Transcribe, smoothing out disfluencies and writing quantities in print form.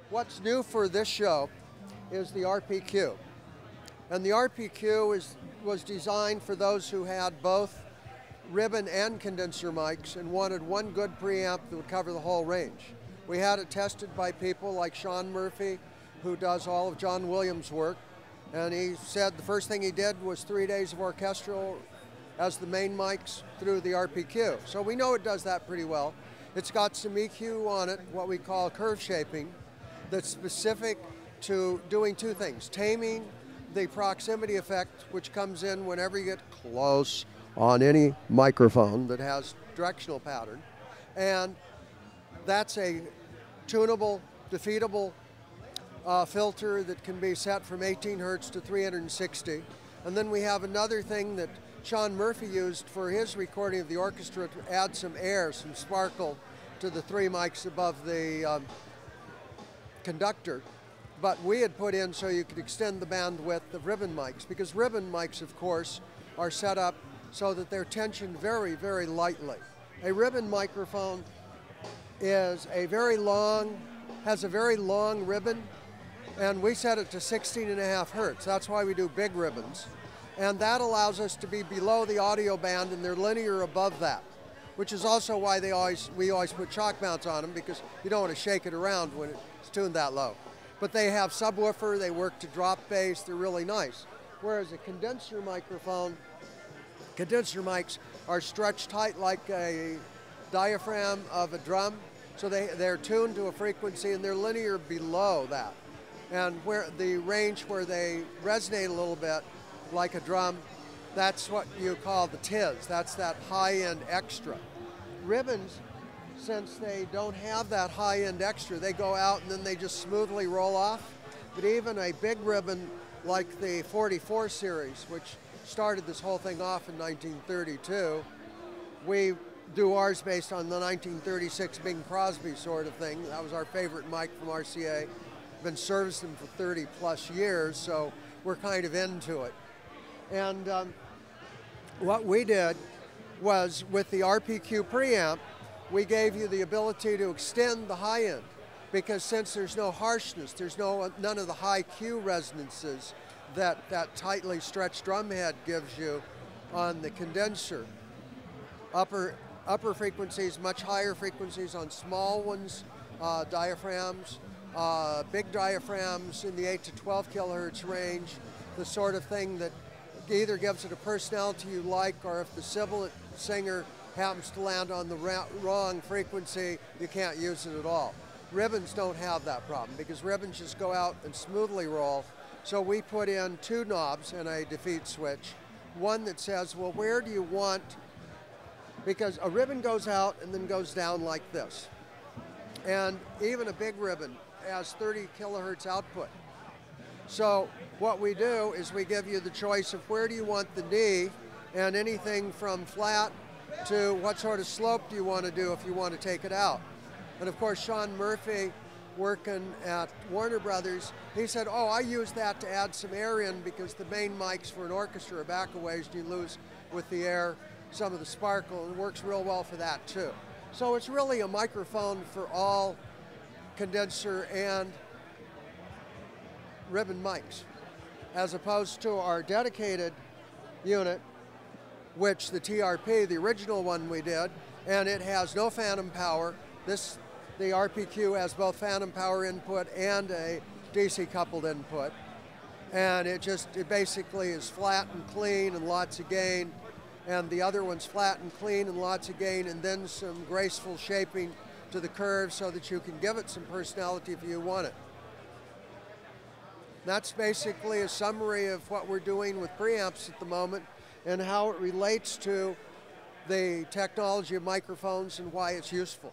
What's new for this show is the RPQ. And the RPQ was designed for those who had both ribbon and condenser mics and wanted one good preamp that would cover the whole range. We had it tested by people like Sean Murphy, who does all of John Williams' work, and he said the first thing he did was 3 days of orchestral as the main mics through the RPQ. So we know it does that pretty well. It's got some EQ on it, what we call curve shaping, that's specific to doing two things: taming the proximity effect, which comes in whenever you get close on any microphone that has directional pattern, and that's a tunable, defeatable filter that can be set from 18 hertz to 360. And then we have another thing that Sean Murphy used for his recording of the orchestra to add some air, some sparkle to the three mics above the conductor. But we had put in so you could extend the bandwidth of ribbon mics, because ribbon mics, of course, are set up so that they're tensioned very, very lightly. A ribbon microphone is has a very long ribbon, and we set it to 16.5 hertz. That's why we do big ribbons. And that allows us to be below the audio band, and they're linear above that, which is also why we always put shock mounts on them, because you don't want to shake it around when it's tuned that low. But they have subwoofer, they work to drop bass, they're really nice. Whereas a condenser microphone, condenser mics are stretched tight like a diaphragm of a drum, so they're tuned to a frequency and they're linear below that. And where the range where they resonate a little bit like a drum, that's what you call the tiz. That's that high-end extra. Ribbons, since they don't have that high-end extra, they go out and then they just smoothly roll off. But even a big ribbon like the 44 series, which started this whole thing off in 1932, we do ours based on the 1936 Bing Crosby sort of thing. That was our favorite mic from RCA. Been servicing them for 30 plus years, so we're kind of into it. And what we did was, with the RPQ preamp, we gave you the ability to extend the high end, because since there's no harshness, there's none of the high Q resonances that tightly stretched drum head gives you on the condenser. Upper frequencies, much higher frequencies on small ones, diaphragms, big diaphragms in the 8 to 12 kilohertz range, the sort of thing that either gives it a personality you like, or if the sibilant singer happens to land on the wrong frequency, you can't use it at all. Ribbons don't have that problem, because ribbons just go out and smoothly roll. So we put in two knobs and a defeat switch. One that says, well, where do you want, because a ribbon goes out and then goes down like this. And even a big ribbon has 30 kilohertz output. So what we do is we give you the choice of where do you want the knee, and anything from flat to what sort of slope do you want to do if you want to take it out. And of course, Sean Murphy, working at Warner Brothers, he said, oh, I use that to add some air in, because the main mics for an orchestra are back a ways, and you lose with the air some of the sparkle, and it works real well for that too. So it's really a microphone for all condenser and ribbon mics, as opposed to our dedicated unit, which the TRP, the original one we did, and it has no phantom power. The RPQ has both phantom power input and a DC coupled input, and it basically is flat and clean and lots of gain, and the other one's flat and clean and lots of gain, and then some graceful shaping to the curve so that you can give it some personality if you want it. That's basically a summary of what we're doing with preamps at the moment, and how it relates to the technology of microphones and why it's useful.